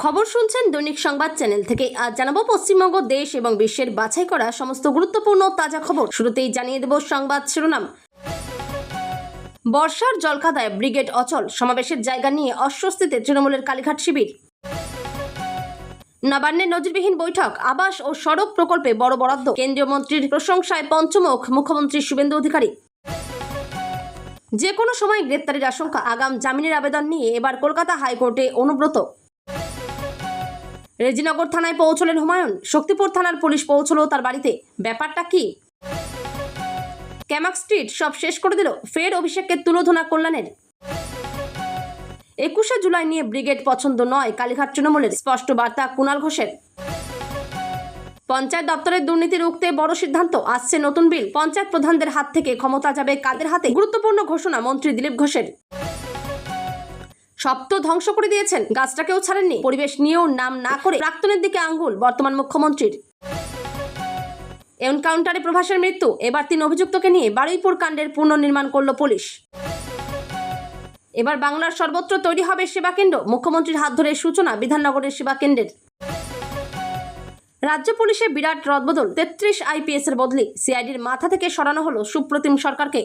খবর শুনছেন দৈনিক সংবাদ চ্যানেল থেকে। আজ জানাবো পশ্চিমবঙ্গ, দেশ এবং বিশ্বের বাছাই করা সমস্ত গুরুত্বপূর্ণ তাজা খবর। শুরুতেই জানিয়ে দেব সংবাদ শিরোনাম। বর্ষার জলকাদায় ব্রিগেড অচল, সমাবেশের জায়গা নিয়ে অস্বস্তিতে তৃণমূলের কালীঘাট শিবির। নবান্নের নজিরবিহীন বৈঠক, আবাস ও সড়ক প্রকল্পে বড় বরাদ্দ, কেন্দ্রীয় মন্ত্রীর প্রশংসায় পঞ্চমুখ মুখ্যমন্ত্রী শুভেন্দু অধিকারী। যে কোনো সময় গ্রেপ্তারের আশঙ্কা, আগাম জামিনের আবেদন নিয়ে এবার কলকাতা হাইকোর্টে অনুব্রত। রেজিনগর থানায় পৌঁছলেন হুমায়ুন, শক্তিপুর থানার পুলিশ পৌঁছলো তার বাড়িতে। ব্যাপারটা কি? ক্যামাক স্ট্রিট সব শেষ করে দিল, ফের অভিষেককে তুলোধনা কল্যাণের। 21শে জুলাই নিয়ে ব্রিগেড পছন্দ নয় কালীঘাট তৃণমূলের, স্পষ্ট বার্তা কুণাল ঘোষের। পঞ্চায়েত দপ্তরের দুর্নীতি রুখতে বড় সিদ্ধান্ত, আসছে নতুন বিল। পঞ্চায়েত প্রধানদের হাত থেকে ক্ষমতা যাবে কাদের হাতে, গুরুত্বপূর্ণ ঘোষণা মন্ত্রী দিলীপ ঘোষের। সব তো ধ্বংস করে দিয়েছেন, গাছটাকেও ছাড়েননি। পরিবেশ নিয়েও নাম না করে প্রাক্তনের দিকে আঙ্গুল বর্তমান মুখ্যমন্ত্রীর। এনকাউন্টারে প্রভাসের মৃত্যু, এবার 3 অভিযুক্তকে নিয়ে বারুইপুর কাণ্ডের পুনর্নির্মাণ করল পুলিশ। এবার বাংলার সর্বত্র তৈরি হবে সেবা কেন্দ্র, মুখ্যমন্ত্রীর হাত ধরে সূচনা বিধাননগরের সেবা কেন্দ্রের। রাজ্য পুলিশে বিরাট রদবদল, 33 IPS এর বদলি, সিআইডির মাথা থেকে সরানো হলো সুপ্রতিম সরকারকে।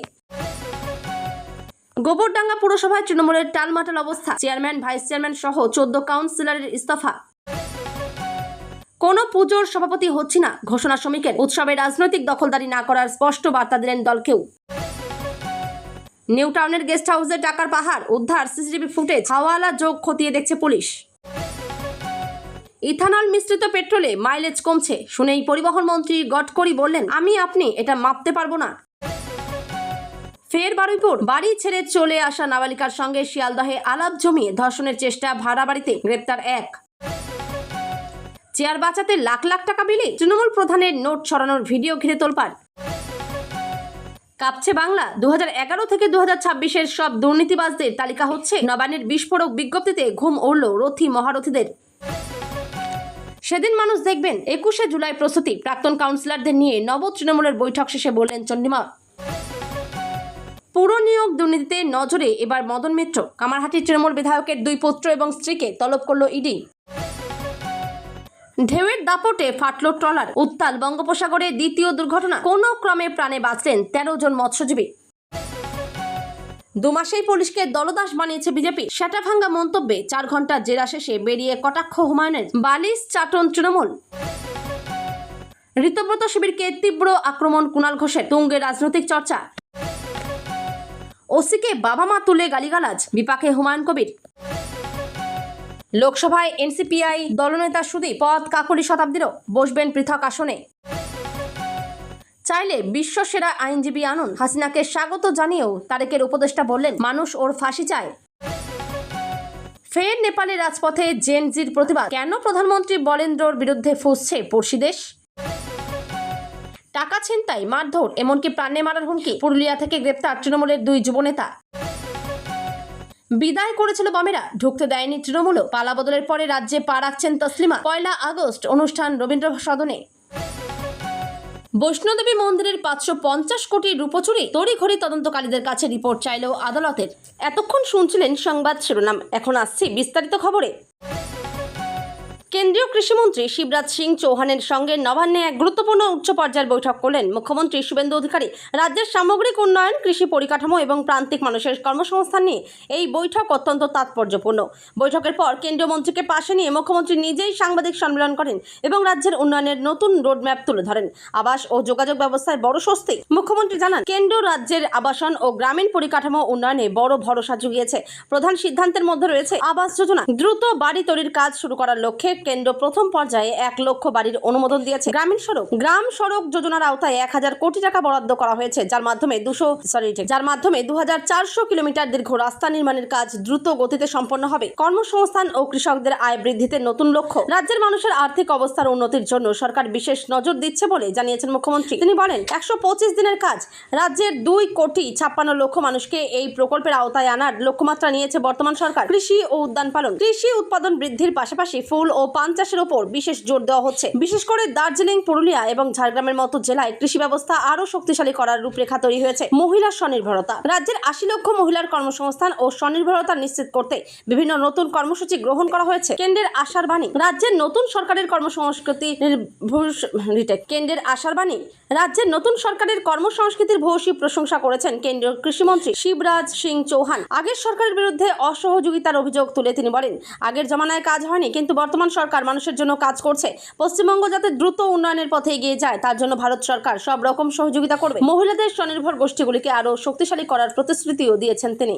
গোবরডাঙ্গা পুরসভায় তৃণমূলের টালমাটাল অবস্থা, চেয়ারম্যান, ভাইস চেয়ারম্যান সহ 14 কাউন্সিলরের ইস্তফা। কোনো পুজোর সভাপতি হচ্ছি না, ঘোষণা শ্রমিকের। উৎসবে রাজনৈতিক দখলদারি না করার স্পষ্ট বার্তা দিলেন দলকেও। নিউ টাউনের গেস্ট হাউসে টাকার পাহাড়, উদ্ধার সিসিটিভি ফুটেজ, হাওয়ালা যোগ খতিয়ে দেখছে পুলিশ। ইথানল মিশ্রিত পেট্রোলে মাইলেজ কমছে, শুনেই পরিবহন মন্ত্রী গডকরি বললেন, আমি আপনি এটা মাপতে পারবো না। ফের বারুইপুর, বাড়ি ছেড়ে চলে আসা নাবালিকার সঙ্গে শিয়ালদহে আলাপ জমিয়ে ধর্ষণের চেষ্টা, ভাড়া বাড়িতে গ্রেপ্তার 1। চেয়ার বাঁচাতে লাখ লাখ টাকা বিলি, তৃণমূল প্রধানের নোট ছড়ানোর ভিডিও ঘিরে তোলপাড়। কাঁপছে বাংলা, 2011 থেকে 2026-এর সব দুর্নীতিবাজদের তালিকা হচ্ছে। নবান্নের বিস্ফোরক বিজ্ঞপ্তিতে ঘুম উড়ল রথী মহারথীদের। সেদিন মানুষ দেখবেন। 21শে জুলাই প্রস্তুতি, প্রাক্তন কাউন্সিলরদের নিয়ে নব তৃণমূলের বৈঠক শেষে বললেন চন্ডিমা। পুর নিয়োগ দুর্নীতিতে নজরে এবার মদন মিত্র, কামারহাটির তৃণমূল বিধায়কের 2 পুত্র এবং স্ত্রীকে তলব করল ইডি। ঢেউয়ের দাপটে ফাটল ট্রলার, উত্তাল বঙ্গোপসাগরে দ্বিতীয় দুর্ঘটনা, কোনো ক্রমে প্রাণে বাঁচলেন 13 জন মৎস্যজীবী। 2 মাসেই পুলিশকে দলদাস বানিয়েছে বিজেপি, সেটাভাঙ্গা মন্তব্যে 4 ঘন্টা জেরা শেষে বেরিয়ে কটাক্ষ হুমায়ুনের। বালিশ চাটন তৃণমূল। ঋতব্রত শিবিরকে তীব্র আক্রমণ কুণাল ঘোষের, তুঙ্গে রাজনৈতিক চর্চা। ওসিকে বাবা মা তুলে গালিগালাজ, বিপাকে হুমায়ুন কবির। লোকসভায় NCPI দলনেতা সুদীপ, পদ কাকলি শতাব্দীরও, বসবেন পৃথক আসনে। চাইলে বিশ্বসেরা আইনজীবী আনুন, হাসিনাকে স্বাগত জানিয়েও তারেকের উপদেষ্টা বললেন, মানুষ ওর ফাঁসি চায়। ফের নেপালের রাজপথে জেনজির প্রতিবাদ, কেন প্রধানমন্ত্রী বলেন্দ্রর বিরুদ্ধে ফুঁসছে পড়শি দেশ। টাকা ছিনতাই, মারধর, এমনকি প্রাণে মারার হুমকি, পুরুলিয়া থেকে গ্রেপ্তার তৃণমূলের 2 যুবনেতা। বিদায় করেছিল বমেরা, ঢুকতে দেয়নি তৃণমূলও। পালা বদলের পরে রাজ্যে পা রাখছেন তসলিমা। 1 আগস্ট অনুষ্ঠান রবীন্দ্র সদনে। বৈষ্ণোদেবী মন্দিরের 550 কোটি রূপো চুরি, তড়িঘড়ি তদন্তকারীদের কাছে রিপোর্ট চাইল আদালতের। এতক্ষণ শুনছিলেন সংবাদ শিরোনাম, এখন আসছি বিস্তারিত খবরে। কেন্দ্রীয় কৃষিমন্ত্রী শিবরাজ সিং চৌহানের সঙ্গে নবান্নে এক গুরুত্বপূর্ণ উচ্চ পর্যায়ের বৈঠক করলেন মুখ্যমন্ত্রী শুভেন্দু অধিকারী। রাজ্যের সামগ্রিক উন্নয়ন, কৃষি পরিকাঠামো এবং প্রান্তিক মানুষের কর্মসংস্থান নিয়ে এই বৈঠক অত্যন্ত তাৎপর্যপূর্ণ। বৈঠকের পর কেন্দ্রীয় মন্ত্রীকে পাশে নিয়ে মুখ্যমন্ত্রী নিজেই সাংবাদিক সম্মেলন করেন এবং রাজ্যের উন্নয়নের নতুন রোডম্যাপ তুলে ধরেন। আবাস ও যোগাযোগ ব্যবস্থায় বড় স্বস্তি। মুখ্যমন্ত্রী জানান, কেন্দ্র রাজ্যের আবাসন ও গ্রামীণ পরিকাঠামো উন্নয়নে বড় ভরসা জুগিয়েছে। প্রধান সিদ্ধান্তের মধ্যে রয়েছে আবাস যোজনা। দ্রুত বাড়ি তৈরির কাজ শুরু করার লক্ষ্যে কেন্দ্র প্রথম পর্যায়ে 1 লক্ষ বাড়ির অনুমোদন দিয়েছে। গ্রাম সড়ক যোজনার আওতায় 1000 কোটি টাকা বরাদ্দ করা হয়েছে, যার মাধ্যমে 2400 কিলোমিটার দীর্ঘ রাস্তা নির্মাণের কাজ দ্রুত গতিতে সম্পন্ন হবে। কর্মসংস্থান ও কৃষকদের আয় বৃদ্ধিতে নতুন লক্ষ্য। রাজ্যের মানুষের আর্থিক অবস্থার উন্নতির জন্য সরকার বিশেষ নজর দিচ্ছে বলে জানিয়েছেন মুখ্যমন্ত্রী। তিনি বলেন, 125 দিনের কাজ। রাজ্যের 2,56,00,000 মানুষকে এই প্রকল্পের আওতায় আনার লক্ষ্যমাত্রা নিয়েছে বর্তমান সরকার। কৃষি ও উদ্যান পালন, কৃষি উৎপাদন বৃদ্ধির পাশাপাশি ফুল ও পান ধান চাষের ওপর বিশেষ জোর দেওয়া হচ্ছে। বিশেষ করে দার্জিলিং, পুরুলিয়া এবং ঝাড়গ্রামের মতো জেলায় কৃষি ব্যবস্থা আরো শক্তিশালী করার রূপরেখা তৈরি হয়েছে। মহিলা স্বনির্ভরতা। রাজ্যের 80 লক্ষ মহিলার কর্মসংস্থান ও স্বনির্ভরতা নিশ্চিত করতে বিভিন্ন নতুন কর্মসূচি গ্রহণ করা হয়েছে। কেন্দ্রের আশার বাণী। রাজ্যের নতুন সরকারের রাজ্যের নতুন সরকারের কর্মসংস্কৃতির ভূয়সী প্রশংসা করেছেন কেন্দ্রীয় কৃষিমন্ত্রী শিবরাজ সিং চৌহান। আগের সরকারের বিরুদ্ধে অসহযোগিতার অভিযোগ তুলে তিনি বলেন, আগের জমানায় কাজ হয়নি, কিন্তু বর্তমান সরকার মানুষের জন্য কাজ করছে। পশ্চিমবঙ্গ যাতে দ্রুত উন্নয়নের পথে এগিয়ে যায় তার জন্য ভারত সরকার সব রকম সহযোগিতা করবে। মহিলাদের স্বনির্ভর গোষ্ঠীগুলিকে আরও শক্তিশালী করার প্রতিশ্রুতিও দিয়েছেন তিনি।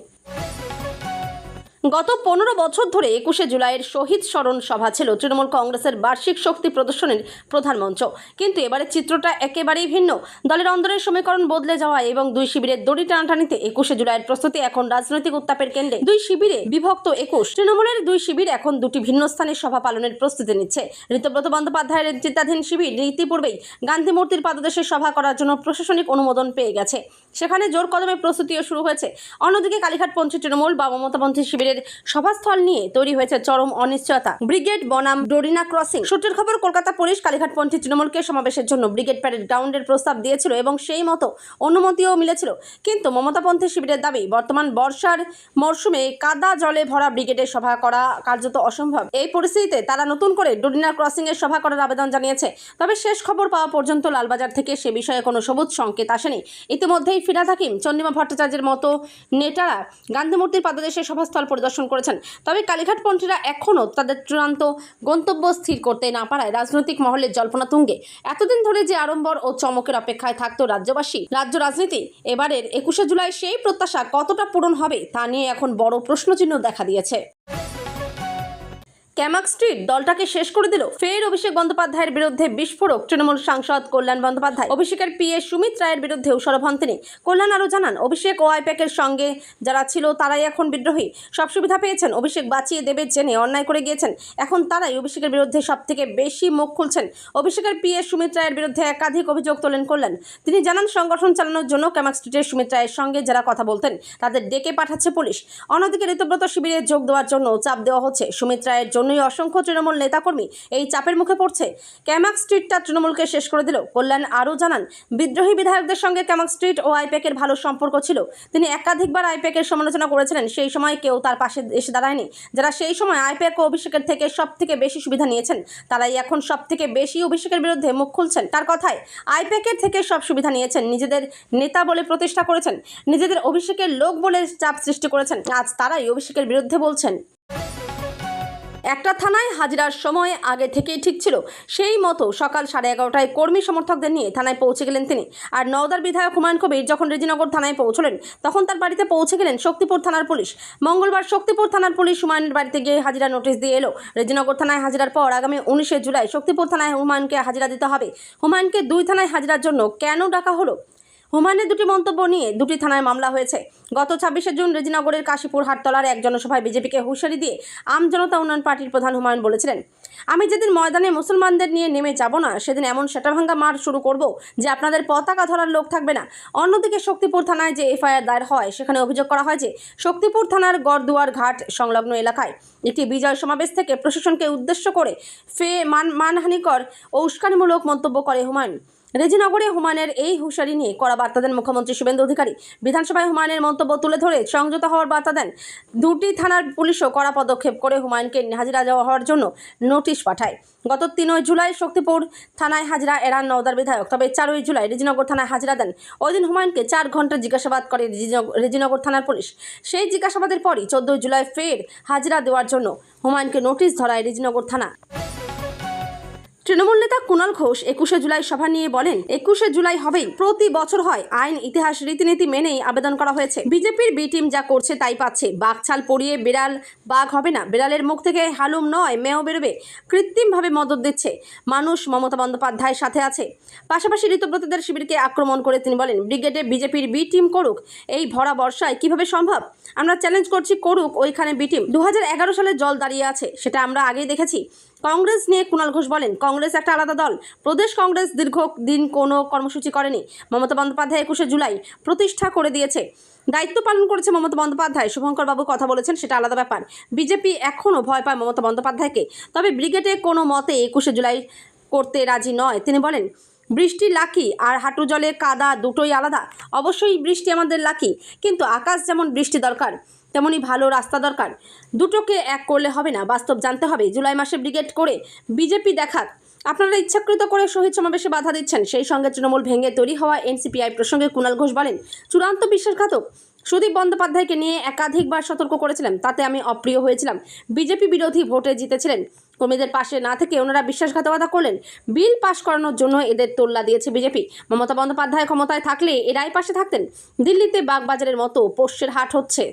গত 15 বছর ধরে 21শে জুলাইয়ের শহীদ স্মরণ সভা ছিল তৃণমূল কংগ্রেসের বার্ষিক শক্তি প্রদর্শনের প্রধান মঞ্চ। কিন্তু এবারে চিত্রটা একেবারেই ভিন্ন। দলের অন্দরের সমীকরণ বদলে যাওয়ায় এবং দুই শিবিরের দড়ি টানাটানিতে 21শে জুলাইয়ের প্রস্তুতি এখন রাজনৈতিক উত্তাপের কেন্দ্রে। দুই শিবিরে বিভক্ত 21। তৃণমূলের দুই শিবির এখন দুটি ভিন্ন স্থানে সভা পালনের প্রস্তুতি নিচ্ছে। ঋতব্রত বন্দ্যোপাধ্যায়ের নেতৃত্বাধীন শিবির ইতিপূর্বেই গান্ধী মূর্তির পাদদেশে সভা করার জন্য প্রশাসনিক অনুমোদন পেয়ে গেছে। সেখানে জোর কদমে প্রস্তুতিও শুরু হয়েছে। অন্যদিকে কালীঘাটপন্থী তৃণমূল বা মমতাপন্থী শিবিরের সভাস্থল নিয়ে তৈরি হয়েছে চরম অনিশ্চয়তা। ব্রিগেড বনাম ডোরিনা ক্রসিং। সূত্রের খবর, কলকাতা পুলিশ কালীঘাটপন্থী তৃণমূলকে সমাবেশের জন্য ব্রিগেড প্যারেড গ্রাউন্ডের প্রস্তাব দিয়েছিল এবং সেই মতো অনুমতিও মিলেছিল। কিন্তু মমতাপন্থী শিবিরের দাবি, বর্তমান বর্ষার মরশুমে কাদা জলে ভরা ব্রিগেডের সভা করা কার্যত অসম্ভব। এই পরিস্থিতিতে তারা নতুন করে ডোরিনা ক্রসিং এর সভা করার আবেদন জানিয়েছে। তবে শেষ খবর পাওয়া পর্যন্ত লালবাজার থেকে সে বিষয়ে কোনো সবুজ সংকেত আসেনি। ইতিমধ্যেই ফিরহাদ হাকিম, চন্দ্রিমা ভট্টাচার্যের মতো নেতারা গান্ধী মূর্তির পাদদেশে সভাস্থল পরিদর্শন করেছেন। তবে কালীঘাটপন্থীরা এখনও তাদের চূড়ান্ত গন্তব্য স্থির করতে না পারায় রাজনৈতিক মহলের জল্পনা তুঙ্গে। এতদিন ধরে যে আড়ম্বর ও চমকের অপেক্ষায় থাকতো রাজ্যবাসী, রাজ্য রাজনীতি, এবারের 21শে জুলাই সেই প্রত্যাশা কতটা পূরণ হবে তা নিয়ে এখন বড় প্রশ্নচিহ্ন দেখা দিয়েছে। ক্যামাক স্ট্রিট দলটাকে শেষ করে দিল। ফের অভিষেক বন্দ্যোপাধ্যায়ের বিরুদ্ধে বিস্ফোরক তৃণমূল সাংসদ কল্যাণ বন্দ্যোপাধ্যায়। অভিষেকের পিএ সুমিত রায়ের বিরুদ্ধেও সরব হন তিনি। কল্যাণ আরও জানান, অভিষেক ও আইপ্যাকের সঙ্গে যারা ছিল তারাই এখন বিদ্রোহী। সব সুবিধা পেয়েছেন, অভিষেক বাঁচিয়ে দেবে জেনে অন্যায় করে গিয়েছেন। এখন তারাই অভিষেকের বিরুদ্ধে সবথেকে বেশি মুখ খুলছেন। অভিষেকের পিএ সুমিত রায়ের বিরুদ্ধে একাধিক অভিযোগ তোলেন কল্যাণ। তিনি জানান, সংগঠন চালানোর জন্য ক্যামাক স্ট্রিটের সুমিত রায়ের সঙ্গে যারা কথা বলতেন তাদের ডেকে পাঠাচ্ছে পুলিশ। অন্যদিকে ঋতব্রত শিবিরে যোগ দেওয়ার জন্য চাপ দেওয়া হচ্ছে। সুমিত রায়ের জন্যই অসংখ্য তৃণমূল নেতাকর্মী এই চাপের মুখে পড়ছে। ক্যামাক স্ট্রিটটা তৃণমূলকে শেষ করে দিল। কল্যাণ আরও জানান, বিদ্রোহী বিধায়কদের সঙ্গে ক্যামাক স্ট্রিট ও আইপ্যাকের ভালো সম্পর্ক ছিল। তিনি একাধিকবার আইপ্যাকের সমালোচনা করেছিলেন। সেই সময় কেউ তার পাশে এসে দাঁড়ায়নি। যারা সেই সময় আইপ্যাক ও অভিষেকের থেকে সবথেকে বেশি সুবিধা নিয়েছেন তারাই এখন সবথেকে বেশি অভিষেকের বিরুদ্ধে মুখ খুলছেন। তার কথায়, আইপ্যাকের থেকে সব সুবিধা নিয়েছেন, নিজেদের নেতা বলে প্রতিষ্ঠা করেছেন, নিজেদের অভিষেকের লোক বলে চাপ সৃষ্টি করেছেন। আজ তারাই অভিষেকের বিরুদ্ধে বলছেন। একটা থানায় হাজিরার সময় আগে থেকেই ঠিক ছিল। সেই মতো সকাল 11:30টায় কর্মী সমর্থকদের নিয়ে থানায় পৌঁছে গেলেন তিনি। আর নওদার বিধায়ক হুমায়ুন কবির যখন রেজিনগর থানায় পৌঁছলেন তখন তার বাড়িতে পৌঁছে গেলেন শক্তিপুর থানার পুলিশ। মঙ্গলবার শক্তিপুর থানার পুলিশ হুমায়ুনের বাড়িতে গিয়ে হাজিরা নোটিশ দিয়ে এলো। রেজিনগর থানায় হাজিরার পর আগামী 19শে জুলাই শক্তিপুর থানায় হুমায়ুনকে হাজিরা দিতে হবে। হুমায়ুনকে দুই থানায় হাজিরার জন্য কেন ডাকা হলো? হুমায়ুনের দুটি মন্তব্য নিয়ে দুটি থানায় মামলা হয়েছে। গত 26শে জুন রেজিনগরের কাশীপুর হাটতলার এক জনসভায় বিজেপিকে হুঁশিয়ারি দিয়ে আম জনতা উন্নয়ন পার্টির প্রধান হুমায়ুন বলেছিলেন, আমি যেদিন ময়দানে মুসলমানদের নিয়ে নেমে যাব না সেদিন এমন সেটাভাঙ্গা মার শুরু করব যে আপনাদের পতাকা ধরার লোক থাকবে না। অন্যদিকে শক্তিপুর থানায় যে এফআইআর দায়ের হয় সেখানে অভিযোগ করা হয় যে শক্তিপুর থানার গড়দুয়ার ঘাট সংলগ্ন এলাকায় একটি বিজয় সমাবেশ থেকে প্রশাসনকে উদ্দেশ্য করে মানহানিকর ও উস্কানিমূলক মন্তব্য করে হুমায়ুন। রেজিনগরে হুমায়ুনের এই হুঁশিয়ারি নিয়ে কড়া বার্তা দেন মুখ্যমন্ত্রী শুভেন্দু অধিকারী। বিধানসভায় হুমায়ুনের মন্তব্য তুলে ধরে সংযত হওয়ার বার্তা দেন। দুটি থানার পুলিশও কড়া পদক্ষেপ করে হুমায়ুনকে হাজিরা হওয়ার জন্য নোটিশ পাঠায়। গত 3 জুলাই শক্তিপুর থানায় হাজিরা এড়ান নওদার বিধায়ক। তবে 4 জুলাই রেজিনগর থানায় হাজিরা দেন। ওই দিন হুমায়ুনকে 4 ঘন্টা জিজ্ঞাসাবাদ করে রেজিনগর থানার পুলিশ। সেই জিজ্ঞাসাবাদের পরই 14 জুলাই ফের হাজিরা দেওয়ার জন্য হুমায়ুনকে নোটিশ ধরায় রেজিনগর থানা। তৃণমূল নেতা কুণাল ঘোষ 21শে জুলাই সভা নিয়ে বলেন, 21শে জুলাই হবেই, প্রতি বছর হয়, আইন ইতিহাস রীতিনীতি মেনেই আবেদন করা হয়েছে। বিজেপির বি টিম যা করছে তাই পাচ্ছে। বাঘছাল পরিয়ে বিড়াল বাঘ হবে না, বিড়ালের মুখ থেকে হালুম নয় মেয়েও বেরোবে। কৃত্রিমভাবে মদত দিচ্ছে মানুষ। মমতা বন্দ্যোপাধ্যায়ের সাথে আছে। পাশাপাশি ঋতব্রতদের শিবিরকে আক্রমণ করে তিনি বলেন, ব্রিগেডে বিজেপির বি টিম করুক। এই ভরা বর্ষায় কিভাবে সম্ভব? আমরা চ্যালেঞ্জ করছি, করুক ওইখানে বি টিম। 2011 সালে জল দাঁড়িয়ে আছে, সেটা আমরা আগেই দেখেছি। কংগ্রেস নিয়ে কুণাল ঘোষ বলেন, কংগ্রেস একটা আলাদা দল। প্রদেশ কংগ্রেস দীর্ঘদিন কোনো কর্মসূচি করেনি। মমতা বন্দ্যোপাধ্যায় 21শে জুলাই প্রতিষ্ঠা করে দিয়েছে, দায়িত্ব পালন করেছে মমতা বন্দ্যোপাধ্যায়। শুভঙ্কর বাবু কথা বলেছেন, সেটা আলাদা ব্যাপার। বিজেপি এখনও ভয় পায় মমতা বন্দ্যোপাধ্যায়কে, তবে ব্রিগেডে কোনো মতে 21শে জুলাই করতে রাজি নয়। তিনি বলেন, বৃষ্টি লাকি আর হাঁটু জলে কাদা দুটোই আলাদা। অবশ্যই বৃষ্টি আমাদের লাকি, কিন্তু আকাশ যেমন বৃষ্টি দরকার তেমনি ভালো রাস্তা দরকার। দুটোকে এক করলে হবে না, বাস্তব জানতে হবে। জুলাই মাসে ব্রিগেড করে বিজেপি দেখাক। আপনারা ইচ্ছাকৃত করে শহীদ সমাবেশে বাধা দিচ্ছেন। সেই সঙ্গে তৃণমূল ভেঙে তৈরি হওয়া এনসিপিআই প্রসঙ্গে কুণাল ঘোষ বলেন, চূড়ান্ত বিশ্বাসঘাতক। সুদীপ বন্দ্যোপাধ্যায়কে নিয়ে একাধিকবার সতর্ক করেছিলাম, তাতে আমি অপ্রিয় হয়েছিলাম। বিজেপি বিরোধী ভোটে জিতেছিলেন, কর্মীদের পাশে না থেকে ওনারা বিশ্বাসঘাতকতা করলেন। বিল পাশ করানোর জন্য এদের তোল্লা দিয়েছে বিজেপি। মমতা বন্দ্যোপাধ্যায় ক্ষমতায় থাকলে এরাই পাশে থাকতেন। দিল্লিতে বাগবাজারের মতো পোষ্যের হাট হচ্ছে।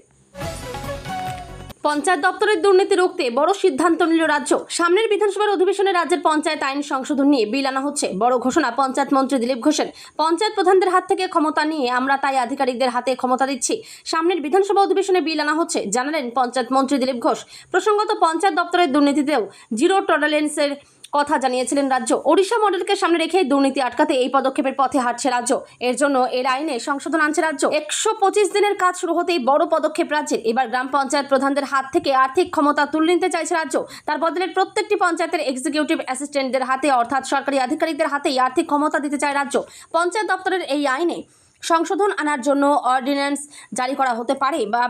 পঞ্চায়েত দপ্তরের দুর্নীতি রুখতে বড় সিদ্ধান্ত নিল রাজ্য। সামনের বিধানসভার অধিবেশনে রাজ্যের পঞ্চায়েত আইন সংশোধন নিয়ে বিল আনা হচ্ছে। বড় ঘোষণা পঞ্চায়েত মন্ত্রী দিলীপ ঘোষের। পঞ্চায়েত প্রধানদের হাত থেকে ক্ষমতা নিয়ে আমরা তাই আধিকারিকদের হাতে ক্ষমতা দিচ্ছি। সামনের বিধানসভা অধিবেশনে বিল আনা হচ্ছে, জানালেন পঞ্চায়েত মন্ত্রী দিলীপ ঘোষ। প্রসঙ্গত, পঞ্চায়েত দপ্তরের দুর্নীতিতেও জিরো টলারেন্সের কথা জানিয়েছিলেন রাজ্য। ওড়িশা মডেলকে সামনে রেখে দুর্নীতি আটকাতে এই পদক্ষেপের পথে হাঁটছে রাজ্য। এর জন্য এর আইনে সংশোধন আনছে রাজ্য। 125 দিনের কাজ শুরু হতেই বড় পদক্ষেপ রাজ্যের। এবার গ্রাম পঞ্চায়েত প্রধানদের হাত থেকে আর্থিক ক্ষমতা তুলে নিতে চাইছে রাজ্য। তার বদলে প্রত্যেকটি পঞ্চায়েতের এক্সিকিউটিভ অ্যাসিস্ট্যান্টদের হাতে, অর্থাৎ সরকারি আধিকারিকদের হাতেই আর্থিক ক্ষমতা দিতে চায় রাজ্য। পঞ্চায়েত দপ্তরের এই আইনে সংশোধন আনার জন্য অর্ডিন্যান্স জারি করা হতে পারে বা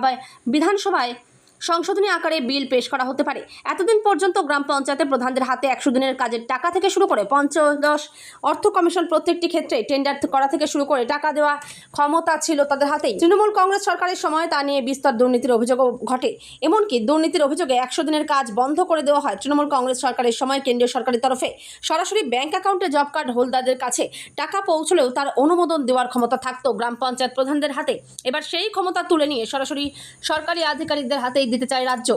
বিধানসভায় সংশোধনী আকারে বিল পেশ করা হতে পারে। এতদিন পর্যন্ত গ্রাম পঞ্চায়েতের প্রধানদের হাতে 100 দিনের কাজের টাকা থেকে শুরু করে পঞ্চদশ অর্থ কমিশন প্রত্যেকটি ক্ষেত্রে টেন্ডার করা থেকে শুরু করে টাকা দেওয়া ক্ষমতা ছিল তাদের হাতেই। তৃণমূল কংগ্রেস সরকারের সময় তা নিয়ে বিস্তর দুর্নীতির অভিযোগও ঘটে। এমনকি দুর্নীতির অভিযোগে 100 দিনের কাজ বন্ধ করে দেওয়া হয়। তৃণমূল কংগ্রেস সরকারের সময় কেন্দ্রীয় সরকারের তরফে সরাসরি ব্যাংক অ্যাকাউন্টে জব কার্ড হোল্ডারদের কাছে টাকা পৌঁছলেও তার অনুমোদন দেওয়ার ক্ষমতা থাকতো গ্রাম পঞ্চায়েত প্রধানদের হাতে। এবার সেই ক্ষমতা তুলে নিয়ে সরাসরি সরকারি আধিকারিকদের হাতেই দিতে চায় রাজ্য।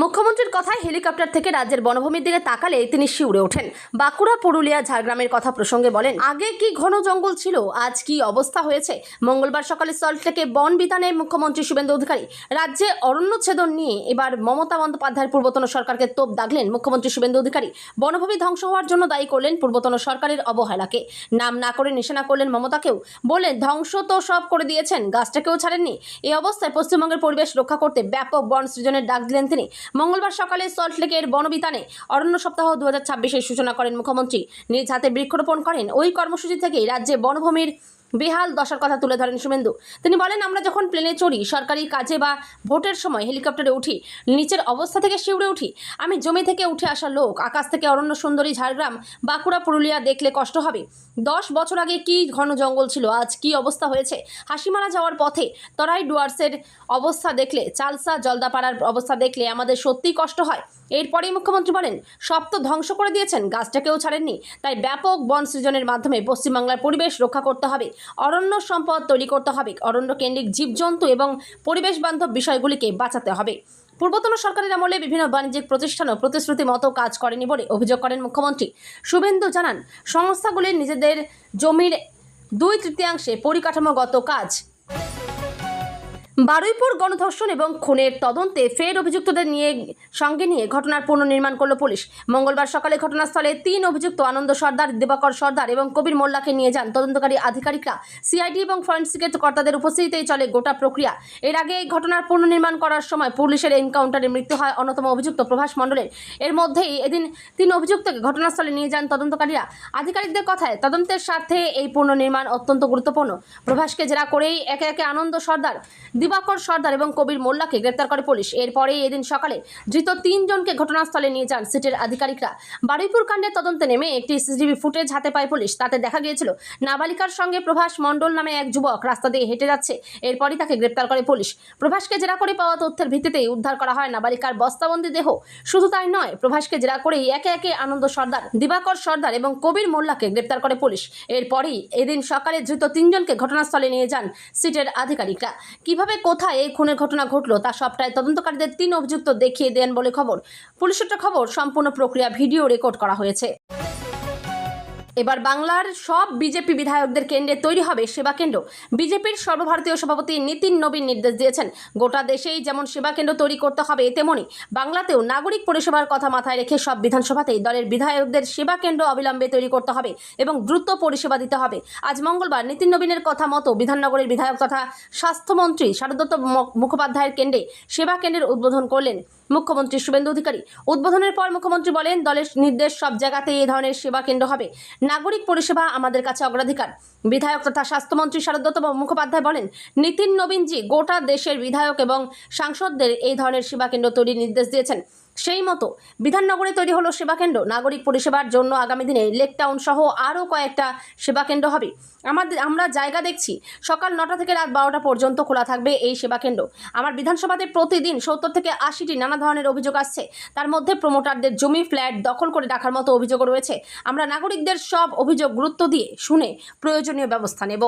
মুখ্যমন্ত্রীর কথায় হেলিকপ্টার থেকে রাজ্যের বনভূমির দিকে তাকালে তিনি শিউরে ওঠেন। বাঁকুড়া, পুরুলিয়া, ঝাড়গ্রামের কথা প্রসঙ্গে বলেন, আগে কি ঘন জঙ্গল ছিল, আজ কি অবস্থা হয়েছে। মঙ্গলবার সকালে সল্টলেকে বন বিতানে মুখ্যমন্ত্রী শুভেন্দু অধিকারী। রাজ্যে অরণ্যচ্ছেদন নিয়ে এবার মমতা বন্দ্যোপাধ্যায়ের পূর্বতন সরকারকে তোপ দাগলেন মুখ্যমন্ত্রী শুভেন্দু অধিকারী। বনভূমি ধ্বংস হওয়ার জন্য দায়ী করলেন পূর্বতন সরকারের অবহেলাকে। নাম না করে নিশানা করলেন মমতাকেও। বললেন, ধ্বংস তো সব করে দিয়েছেন, গাছটাকেও ছাড়েননি। এই অবস্থায় পশ্চিমবঙ্গের পরিবেশ রক্ষা করতে ব্যাপক বন সৃজনের ডাক দিলেন তিনি। মঙ্গলবার সকালে সল্টলেকের বনবিতানে অরণ্য সপ্তাহ 2026-এর সূচনা করেন মুখ্যমন্ত্রী। নিজ হাতে বৃক্ষরোপণ করেন। ওই কর্মসূচি থেকেই রাজ্যে বনভূমির বেহাল দশার কথা তুলে ধরেন শুভেন্দু। তিনি বলেন, আমরা যখন প্লেনে চড়ি, সরকারি কাজে বা ভোটের সময় হেলিকপ্টারে উঠি, নিচের অবস্থা থেকে শিউরে উঠি। আমি জমি থেকে উঠে আসা লোক, আকাশ থেকে অরণ্য সুন্দরী ঝাড়গ্রাম, বাঁকুড়া, পুরুলিয়া দেখলে কষ্ট হবে। 10 বছর আগে কি ঘন জঙ্গল ছিল, আজ কি অবস্থা হয়েছে। হাসিমারা যাওয়ার পথে তরাই ডুয়ার্সের অবস্থা দেখলে, চালসা জলদাপাড়ার অবস্থা দেখলে আমাদের সত্যিই কষ্ট হয়। এরপরেই মুখ্যমন্ত্রী বলেন, সব তো ধ্বংস করে দিয়েছেন, গাছটাকেও ছাড়েননি। তাই ব্যাপক বন সৃজনের মাধ্যমে পশ্চিমবাংলার পরিবেশ রক্ষা করতে হবে, অরণ্য সম্পদ তৈরি করতে হবে, অরণ্য কেন্দ্রিক জীবজন্তু এবং পরিবেশ বান্ধব বিষয়গুলিকে বাঁচাতে হবে। পূর্বতন সরকারের আমলে বিভিন্ন বাণিজ্যিক প্রতিষ্ঠানও প্রতিশ্রুতি মতো কাজ করেনি বলে অভিযোগ করেন মুখ্যমন্ত্রী। শুভেন্দু জানান, সংস্থাগুলির নিজেদের জমির 2/3 পরিকাঠামোগত কাজ। বারুইপুর গণধর্ষণ এবং খুনের তদন্তে ফের অভিযুক্তদের সঙ্গে নিয়ে ঘটনার পুনর্নির্মাণ করল পুলিশ। মঙ্গলবার সকালে ঘটনাস্থলে 3 অভিযুক্ত আনন্দ সর্দার, দিবাকর সর্দার এবং কবির মোল্লাকে নিয়ে যান তদন্তকারী আধিকারিকরা। সিআইডি এবং ফরেনসিকের কর্তাদের উপস্থিতিতেই চলে গোটা প্রক্রিয়া। এর আগে এই ঘটনার পুনর্নির্মাণ করার সময় পুলিশের এনকাউন্টারে মৃত্যু হয় অন্যতম অভিযুক্ত প্রভাস মণ্ডলের। এর মধ্যেই এদিন 3 অভিযুক্তকে ঘটনাস্থলে নিয়ে যান তদন্তকারীরা। আধিকারিকদের কথায়, তদন্তের স্বার্থে এই পুনর্নির্মাণ অত্যন্ত গুরুত্বপূর্ণ। প্রভাসকে জেরা করেই একে একে আনন্দ সর্দার, দিবাকর সর্দার এবং কবির মোল্লাকে গ্রেপ্তার করে পুলিশ। এরপরেই এদিন সকালে ধৃত 3 জনকে ঘটনাস্থলে নিয়ে যান সিটের আধিকারিকরা। বারুইপুর কাণ্ডের তদন্তে নেমে একটি সিসিটিভি ফুটেজ হাতে পায় পুলিশ। তাতে দেখা গিয়েছিল নাবালিকার সঙ্গে প্রভাস মণ্ডল নামে এক যুবক রাস্তা দিয়ে হেঁটে যাচ্ছে। এরপরই তাকে গ্রেপ্তার করে পুলিশ। প্রভাসকে জেরা করে পাওয়া তথ্যের ভিত্তিতেই উদ্ধার করা হয় নাবালিকার বস্তাবন্দি দেহ। শুধু তাই নয়, প্রভাসকে জেরা করেই একে একে আনন্দ সর্দার, দিবাকর সর্দার এবং কবির মোল্লাকে গ্রেপ্তার করে পুলিশ। এরপরই এদিন সকালে ধৃত 3 জনকে ঘটনাস্থলে নিয়ে যান সিটের আধিকারিকরা। কিভাবে কোথায় এই খুনের ঘটনা ঘটল তা সবটাই তদন্তকারীদের 3 অভিযুক্ত দেখিয়ে দেন বলে খবর। পুলিশ সূত্রে খবর, সম্পূর্ণ প্রক্রিয়া ভিডিও রেকর্ড করা হয়েছে। এবার বাংলার সব বিজেপি বিধায়কদের কেন্দ্রে তৈরি হবে সেবা কেন্দ্র। বিজেপির সর্বভারতীয় সভাপতি নীতিন নবীন নির্দেশ দিয়েছেন, গোটা দেশেই যেমন সেবা কেন্দ্র তৈরি করতে হবে, তেমনি বাংলাতেও নাগরিক পরিষেবার কথা মাথায় রেখে সব বিধানসভাতেই দলের বিধায়কদের সেবা কেন্দ্র অবিলম্বে তৈরি করতে হবে এবং দ্রুত পরিষেবা দিতে হবে। আজ মঙ্গলবার নীতিন নবীনের কথা মতো বিধাননগরের বিধায়ক তথা স্বাস্থ্যমন্ত্রী শারদত্ত মুখোপাধ্যায়ের কেন্দ্রে সেবা কেন্দ্রের উদ্বোধন করলেন মুখ্যমন্ত্রী শুভেন্দু অধিকারী। উদ্বোধনের পর মুখ্যমন্ত্রী বলেন, দলের নির্দেশ সব জায়গাতেই এই ধরনের সেবা কেন্দ্র হবে। নাগরিক পরিষেবা আমাদের কাছে অগ্রাধিকার। বিধায়ক তথা স্বাস্থ্যমন্ত্রী শারদত্ত মুখোপাধ্যায় বলেন, নীতিন নবীনজি গোটা দেশের বিধায়ক এবং সাংসদদের এই ধরনের সেবা কেন্দ্র তৈরির নির্দেশ দিয়েছেন। সেই মতো বিধাননগরে তৈরি হলো সেবা কেন্দ্র। নাগরিক পরিষেবার জন্য আগামী দিনে লেক টাউন সহ আরও কয়েকটা সেবা কেন্দ্র হবে। আমরা জায়গা দেখছি, সকাল 9টা থেকে রাত 12টা পর্যন্ত খোলা থাকবে এই সেবা কেন্দ্র। আমার বিধানসভাতে প্রতিদিন 70 থেকে 80টি নানা ধরনের অভিযোগ আসছে। তার মধ্যে প্রমোটারদের জমি ফ্ল্যাট দখল করে রাখার মতো অভিযোগও রয়েছে। আমরা নাগরিকদের সব অভিযোগ গুরুত্ব দিয়ে শুনে প্রয়োজনীয় ব্যবস্থা নেব।